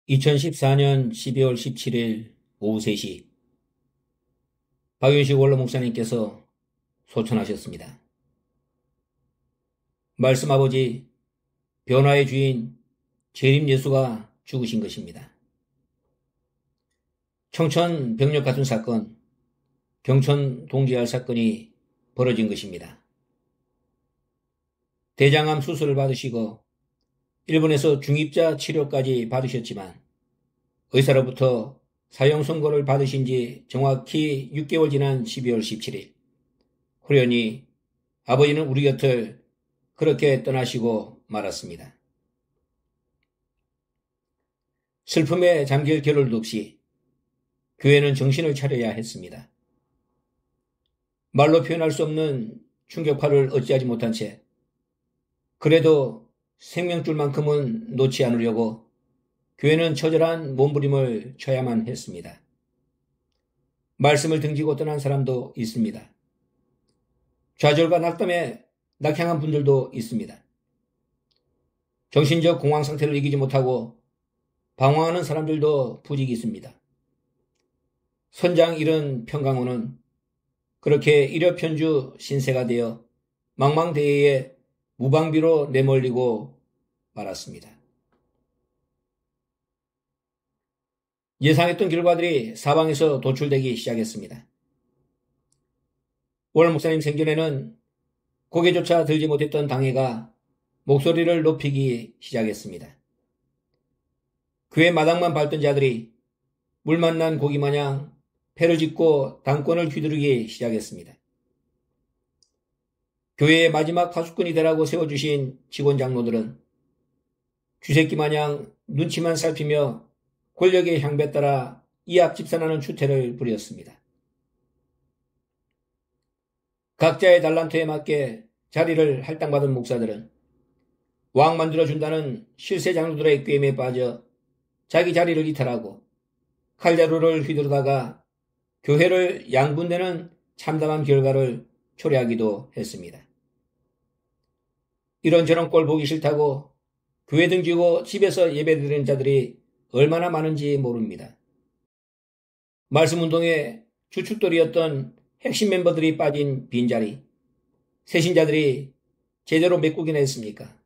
2014년 12월 17일 오후 3시 박윤식 원로 목사님께서 소천하셨습니다. 말씀 아버지, 변화의 주인 재림 예수가 죽으신 것입니다. 청천 병력 같은 사건, 경천 동지알 사건이 벌어진 것입니다. 대장암 수술을 받으시고 일본에서 중입자 치료까지 받으셨지만 의사로부터 사형 선고를 받으신 지 정확히 6개월 지난 12월 17일 호련히 아버지는 우리 곁을 그렇게 떠나시고 말았습니다. 슬픔에 잠길 겨를도 없이 교회는 정신을 차려야 했습니다. 말로 표현할 수 없는 충격파를 어찌하지 못한 채 그래도 생명줄만큼은 놓지 않으려고 교회는 처절한 몸부림을 쳐야만 했습니다. 말씀을 등지고 떠난 사람도 있습니다. 좌절과 낙담에 낙향한 분들도 있습니다. 정신적 공황 상태를 이기지 못하고 방황하는 사람들도 부직이 있습니다. 선장 잃은 평강호는 그렇게 일여편주 신세가 되어 망망대해에 무방비로 내몰리고 말았습니다. 예상했던 결과들이 사방에서 도출되기 시작했습니다. 월 목사님 생전에는 고개조차 들지 못했던 당회가 목소리를 높이기 시작했습니다. 교회 마당만 밟던 자들이 물 만난 고기 마냥 패를 짚고 당권을 휘두르기 시작했습니다. 교회의 마지막 하수꾼이 되라고 세워주신 직원 장로들은 쥐새끼 마냥 눈치만 살피며 권력의 향배 따라 이합집산하는 추태를 부렸습니다. 각자의 달란트에 맞게 자리를 할당받은 목사들은 왕 만들어준다는 실세 장로들의 꾀임에 빠져 자기 자리를 이탈하고 칼자루를 휘두르다가 교회를 양분되는 참담한 결과를 초래하기도 했습니다. 이런저런 꼴 보기 싫다고 교회 등지고 집에서 예배드리는 자들이 얼마나 많은지 모릅니다. 말씀운동의 주춧돌이었던 핵심 멤버들이 빠진 빈자리, 새신자들이 제대로 메꾸긴 했습니까?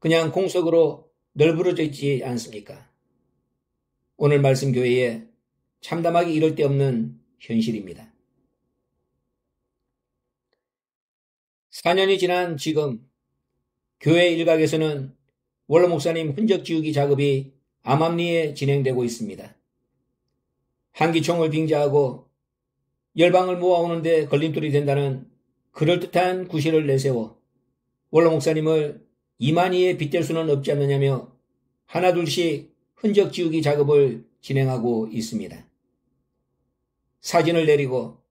그냥 공석으로 널브러져 있지 않습니까? 오늘 말씀 교회에 참담하기 이를 데 없는 현실입니다. 4년이 지난 지금 교회 일각에서는 원로 목사님 흔적 지우기 작업이 암암리에 진행되고 있습니다. 한기총을 빙자하고 열방을 모아오는데 걸림돌이 된다는 그럴듯한 구실을 내세워 원로 목사님을 이만희에 빗댈 수는 없지 않느냐며 하나둘씩 흔적 지우기 작업을 진행하고 있습니다. 사진을 내리고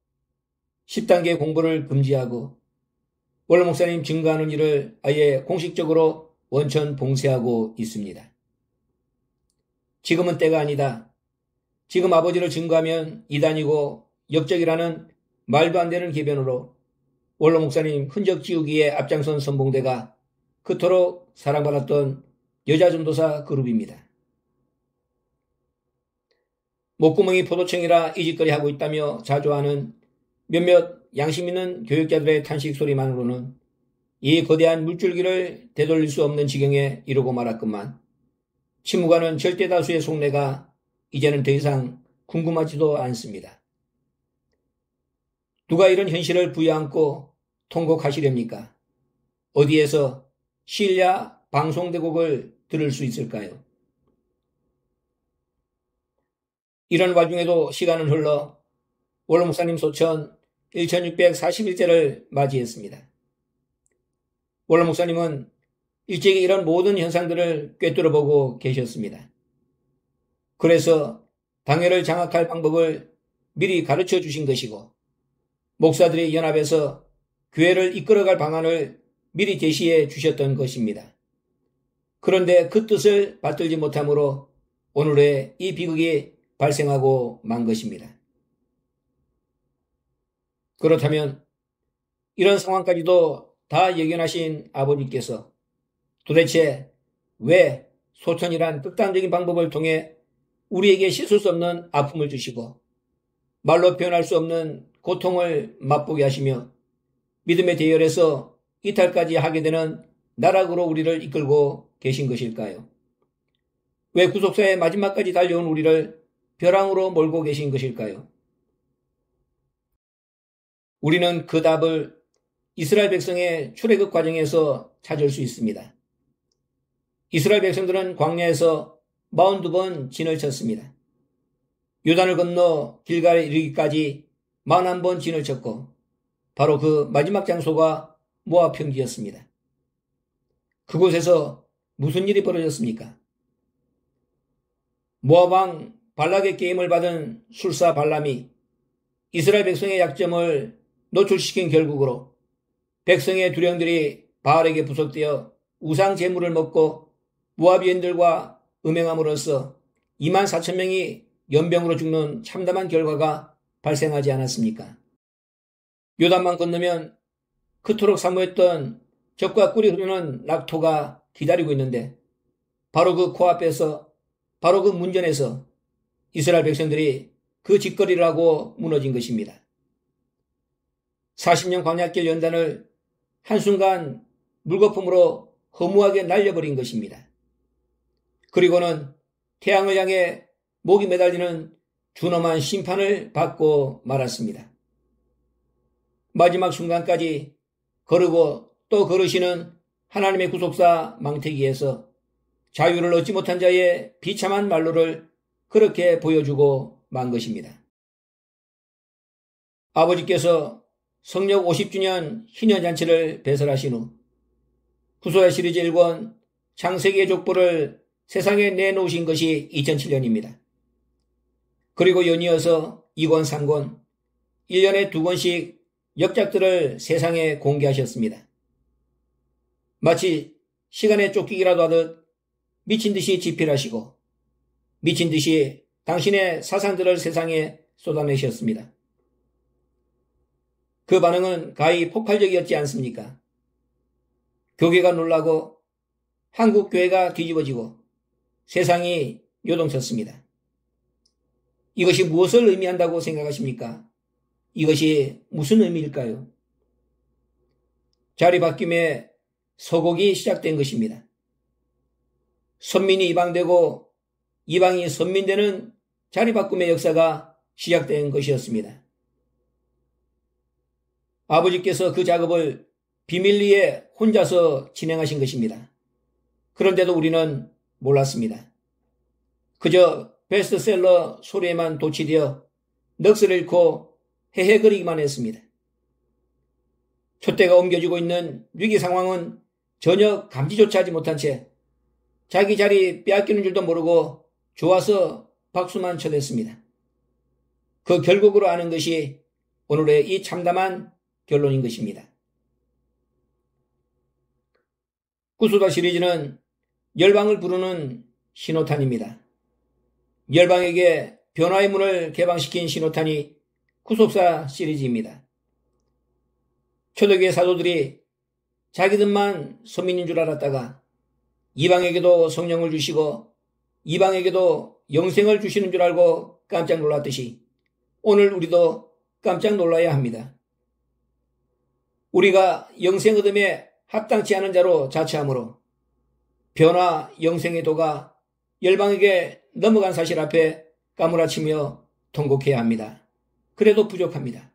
10단계 공부를 금지하고 원로 목사님 증거하는 일을 아예 공식적으로 원천 봉쇄하고 있습니다. 지금은 때가 아니다. 지금 아버지를 증거하면 이단이고 역적이라는 말도 안 되는 개변으로 원로 목사님 흔적 지우기에 앞장선 선봉대가 그토록 사랑받았던 여자전도사 그룹입니다. 목구멍이 포도청이라 이짓거리 하고 있다며 자조하는 몇몇 양심 있는 교육자들의 탄식 소리만으로는 이 거대한 물줄기를 되돌릴 수 없는 지경에 이르고 말았건만 침묵하는 절대 다수의 속내가 이제는 더 이상 궁금하지도 않습니다. 누가 이런 현실을 부여안고 통곡하시렵니까? 어디에서 시일야 방송대곡을 들을 수 있을까요? 이런 와중에도 시간은 흘러 원로 목사님 소천 1641제를 맞이했습니다. 원로 목사님은 일찍이 이런 모든 현상들을 꿰뚫어보고 계셨습니다. 그래서 당회를 장악할 방법을 미리 가르쳐 주신 것이고 목사들이 연합해서 교회를 이끌어갈 방안을 미리 제시해 주셨던 것입니다. 그런데 그 뜻을 받들지 못함으로 오늘의 이 비극이 발생하고 만 것입니다. 그렇다면 이런 상황까지도 다 예견하신 아버지께서 도대체 왜 소천이란 극단적인 방법을 통해 우리에게 씻을 수 없는 아픔을 주시고 말로 표현할 수 없는 고통을 맛보게 하시며 믿음의 대열에서 이탈까지 하게 되는 나락으로 우리를 이끌고 계신 것일까요? 왜 구속사의 마지막까지 달려온 우리를 벼랑으로 몰고 계신 것일까요? 우리는 그 답을 이스라엘 백성의 출애굽 과정에서 찾을 수 있습니다. 이스라엘 백성들은 광야에서 42번 진을 쳤습니다. 요단을 건너 길갈에 이르기까지 41번 진을 쳤고 바로 그 마지막 장소가 모압 평지였습니다. 그곳에서 무슨 일이 벌어졌습니까? 모압 왕 발락의 게임을 받은 술사 발람이 이스라엘 백성의 약점을 노출시킨 결국으로 백성의 두령들이 바알에게 부속되어 우상 제물을 먹고 모압인들과 음행함으로써 24,000명이 연병으로 죽는 참담한 결과가 발생하지 않았습니까? 요단만 건너면 그토록 사모했던 적과 꿀이 흐르는 낙토가 기다리고 있는데 바로 그 코앞에서 바로 그 문전에서 이스라엘 백성들이 그 짓거리를 하고 무너진 것입니다. 40년 광야길 연단을 한순간 물거품으로 허무하게 날려버린 것입니다. 그리고는 태양을 향해 목이 매달리는 준엄한 심판을 받고 말았습니다. 마지막 순간까지 거르고 또 거르시는 하나님의 구속사 망태기에서 자유를 얻지 못한 자의 비참한 말로를 그렇게 보여주고 만 것입니다. 아버지께서 성력 50주년 희년잔치를 배설하신 후 구소야 시리즈 1권 창세기의 족보를 세상에 내놓으신 것이 2007년입니다. 그리고 연이어서 2권, 3권, 1년에 2권씩 역작들을 세상에 공개하셨습니다. 마치 시간에 쫓기기라도 하듯 미친 듯이 집필하시고 미친 듯이 당신의 사상들을 세상에 쏟아내셨습니다. 그 반응은 가히 폭발적이었지 않습니까? 교계가 놀라고 한국 교회가 뒤집어지고 세상이 요동쳤습니다. 이것이 무엇을 의미한다고 생각하십니까? 이것이 무슨 의미일까요? 자리바뀜의 서곡이 시작된 것입니다. 선민이 이방되고 이방이 선민되는 자리바꿈의 역사가 시작된 것이었습니다. 아버지께서 그 작업을 비밀리에 혼자서 진행하신 것입니다. 그런데도 우리는 몰랐습니다. 그저 베스트셀러 소리에만 도취되어 넋을 잃고 헤헤거리기만 했습니다. 촛대가 옮겨지고 있는 위기 상황은 전혀 감지조차 하지 못한 채 자기 자리 빼앗기는 줄도 모르고 좋아서 박수만 쳐댔습니다. 그 결국으로 아는 것이 오늘의 이 참담한 결론인 것입니다. 구소다 시리즈는 열방을 부르는 신호탄입니다. 열방에게 변화의 문을 개방시킨 신호탄이 구속사 시리즈입니다. 초대교회 사도들이 자기들만 선민인 줄 알았다가 이방에게도 성령을 주시고 이방에게도 영생을 주시는 줄 알고 깜짝 놀랐듯이 오늘 우리도 깜짝 놀라야 합니다. 우리가 영생 얻음에 합당치 않은 자로 자처하므로 변화 영생의 도가 열방에게 넘어간 사실 앞에 까무라치며 통곡해야 합니다. 그래도 부족합니다.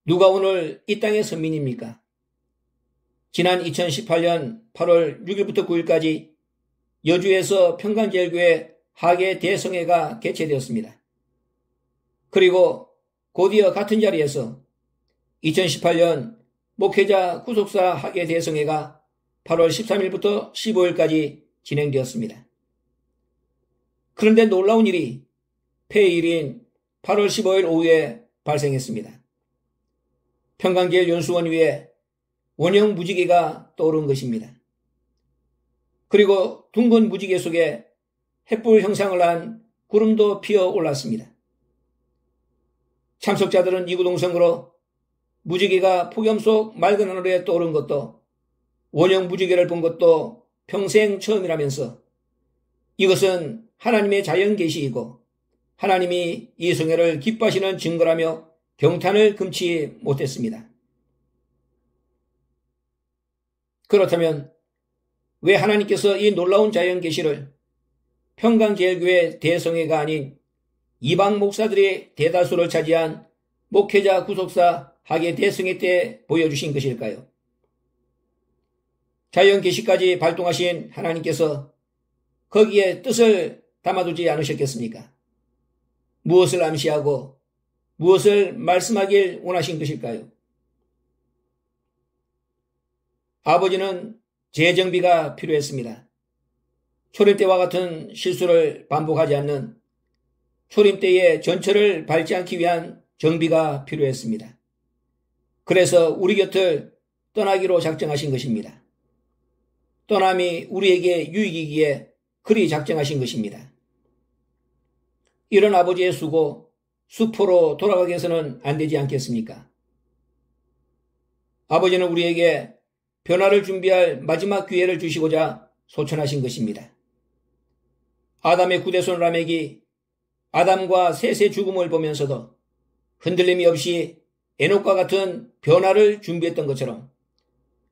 누가 오늘 이 땅의 선민입니까? 지난 2018년 8월 6일부터 9일까지 여주에서 평강제일교회 하계 대성회가 개최되었습니다. 그리고 곧이어 같은 자리에서 2018년 목회자 구속사 하계 대성회가 8월 13일부터 15일까지 진행되었습니다. 그런데 놀라운 일이 폐일인 8월 15일 오후에 발생했습니다. 평강제일 연수원 위에 원형 무지개가 떠오른 것입니다. 그리고 둥근 무지개 속에 횃불 형상을 한 구름도 피어 올랐습니다. 참석자들은 이구동성으로 무지개가 폭염 속 맑은 하늘에 떠오른 것도 원형 무지개를 본 것도 평생 처음이라면서 이것은 하나님의 자연 계시이고 하나님이 이 성회를 기뻐하시는 증거라며 경탄을 금치 못했습니다. 그렇다면 왜 하나님께서 이 놀라운 자연 계시를 평강제일교회 대성회가 아닌 이방 목사들이 대다수를 차지한 목회자 구속사 학예 대성회 때 보여주신 것일까요? 자연 계시까지 발동하신 하나님께서 거기에 뜻을 담아두지 않으셨겠습니까? 무엇을 암시하고 무엇을 말씀하길 원하신 것일까요? 아버지는 재정비가 필요했습니다. 초림 때와 같은 실수를 반복하지 않는 초림 때의 전철을 밟지 않기 위한 정비가 필요했습니다. 그래서 우리 곁을 떠나기로 작정하신 것입니다. 떠남이 우리에게 유익이기에 그리 작정하신 것입니다. 이런 아버지의 수고, 수포로 돌아가게 해서는 안 되지 않겠습니까? 아버지는 우리에게 변화를 준비할 마지막 기회를 주시고자 소천하신 것입니다. 아담의 구대손 라멕이 아담과 셋의 죽음을 보면서도 흔들림이 없이 에녹과 같은 변화를 준비했던 것처럼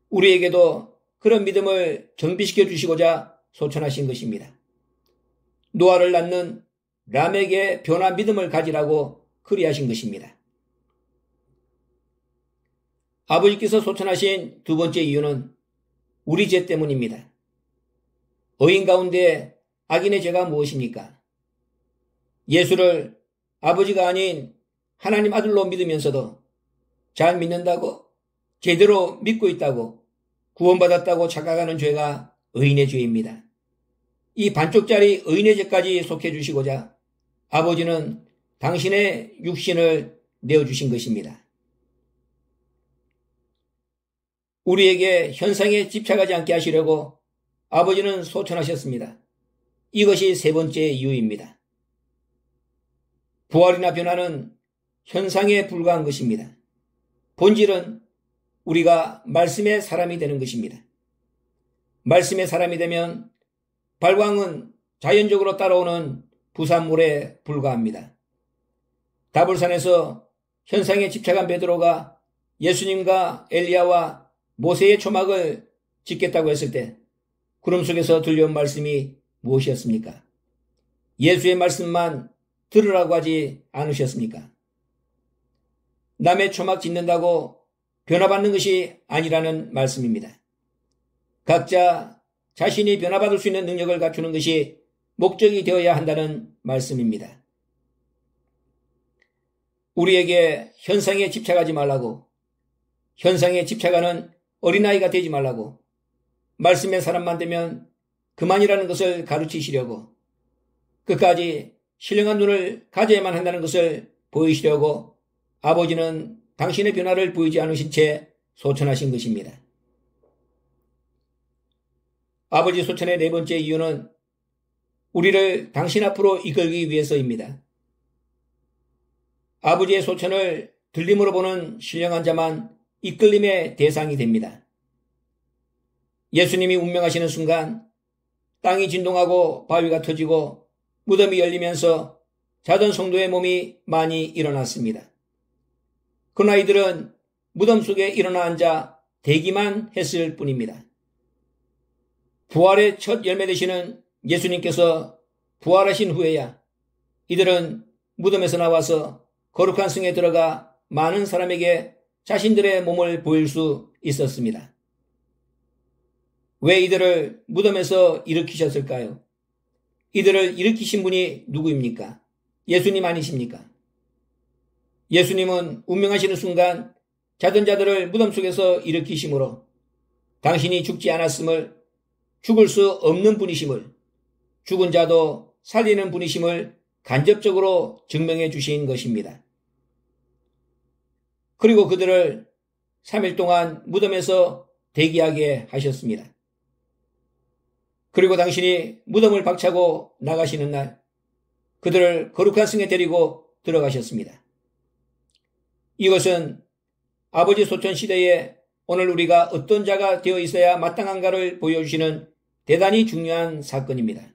우리에게도 그런 믿음을 정비시켜 주시고자 소천하신 것입니다. 노아를 낳는 라멕의 변화 믿음을 가지라고 그리하신 것입니다. 아버지께서 소천하신 두 번째 이유는 우리 죄 때문입니다. 어인 가운데 악인의 죄가 무엇입니까? 예수를 아버지가 아닌 하나님 아들로 믿으면서도 잘 믿는다고, 제대로 믿고 있다고, 구원받았다고 착각하는 죄가 의인의 죄입니다. 이 반쪽짜리 의인의 죄까지 속해 주시고자 아버지는 당신의 육신을 내어주신 것입니다. 우리에게 현상에 집착하지 않게 하시려고 아버지는 소천하셨습니다. 이것이 세 번째 이유입니다. 부활이나 변화는 현상에 불과한 것입니다. 본질은 우리가 말씀의 사람이 되는 것입니다. 말씀의 사람이 되면 발광은 자연적으로 따라오는 부산물에 불과합니다. 다불산에서 현상에 집착한 베드로가 예수님과 엘리야와 모세의 초막을 짓겠다고 했을 때 구름 속에서 들려온 말씀이 무엇이었습니까? 예수의 말씀만 들으라고 하지 않으셨습니까? 남의 초막 짓는다고 변화받는 것이 아니라는 말씀입니다. 각자 자신이 변화받을 수 있는 능력을 갖추는 것이 목적이 되어야 한다는 말씀입니다. 우리에게 현상에 집착하지 말라고, 현상에 집착하는 어린아이가 되지 말라고, 말씀의 사람만 되면 그만이라는 것을 가르치시려고, 끝까지 신령한 눈을 가져야만 한다는 것을 보이시려고 아버지는 당신의 변화를 보이지 않으신 채 소천하신 것입니다. 아버지 소천의 네 번째 이유는 우리를 당신 앞으로 이끌기 위해서입니다. 아버지의 소천을 들림으로 보는 신령한 자만 이끌림의 대상이 됩니다. 예수님이 운명하시는 순간 땅이 진동하고 바위가 터지고 무덤이 열리면서 자던 성도의 몸이 많이 일어났습니다. 그러나 이들은 무덤 속에 일어나 앉아 대기만 했을 뿐입니다. 부활의 첫 열매 되시는 예수님께서 부활하신 후에야 이들은 무덤에서 나와서 거룩한 성에 들어가 많은 사람에게 자신들의 몸을 보일 수 있었습니다. 왜 이들을 무덤에서 일으키셨을까요? 이들을 일으키신 분이 누구입니까? 예수님 아니십니까? 예수님은 운명하시는 순간 자던 자들을 무덤 속에서 일으키심으로 당신이 죽지 않았음을, 죽을 수 없는 분이심을, 죽은 자도 살리는 분이심을 간접적으로 증명해 주신 것입니다. 그리고 그들을 3일 동안 무덤에서 대기하게 하셨습니다. 그리고 당신이 무덤을 박차고 나가시는 날 그들을 거룩한 성에 데리고 들어가셨습니다. 이것은 아버지 소천 시대에 오늘 우리가 어떤 자가 되어 있어야 마땅한가를 보여주시는 대단히 중요한 사건입니다.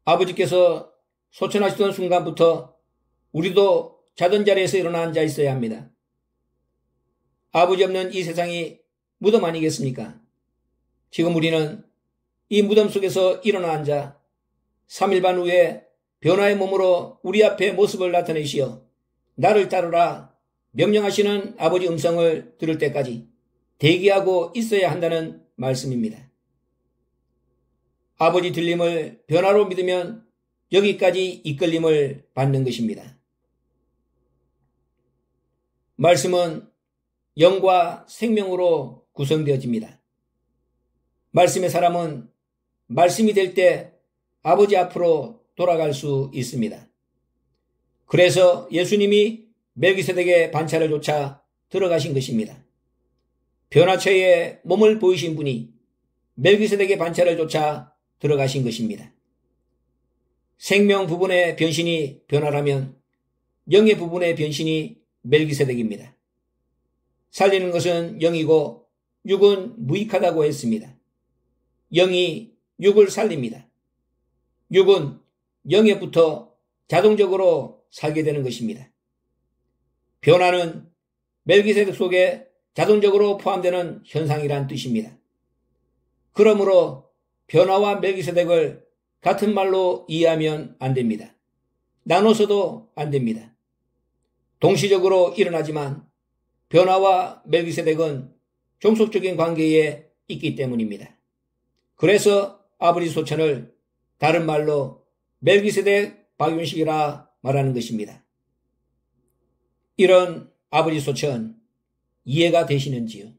아버지께서 소천하시던 순간부터 우리도 자던 자리에서 일어나 앉아 있어야 합니다. 아버지 없는 이 세상이 무덤 아니겠습니까? 지금 우리는 이 무덤 속에서 일어나 앉아 3일 반 후에 변화의 몸으로 우리 앞에 모습을 나타내시어 나를 따르라 명령하시는 아버지 음성을 들을 때까지 대기하고 있어야 한다는 말씀입니다. 아버지 들림을 변화로 믿으면 여기까지 이끌림을 받는 것입니다. 말씀은 영과 생명으로 구성되어집니다. 말씀의 사람은 말씀이 될 때 아버지 앞으로 돌아갈 수 있습니다. 그래서 예수님이 멜기세덱의 반차를 쫓아 들어가신 것입니다. 변화체의 몸을 보이신 분이 멜기세덱의 반차를 쫓아 들어가신 것입니다. 생명 부분의 변신이 변화라면 영의 부분의 변신이 멜기세덱입니다. 살리는 것은 영이고 육은 무익하다고 했습니다. 영이 육을 살립니다. 육은 영에부터 자동적으로 살게 되는 것입니다. 변화는 멜기세덱 속에 자동적으로 포함되는 현상이란 뜻입니다. 그러므로 변화와 멜기세덱을 같은 말로 이해하면 안 됩니다. 나눠서도 안 됩니다. 동시적으로 일어나지만 변화와 멜기세덱은 종속적인 관계에 있기 때문입니다. 그래서 아버지 소천을 다른 말로 멜기세덱 박윤식이라 말하는 것입니다. 이런 아버지 소천 이해가 되시는지요?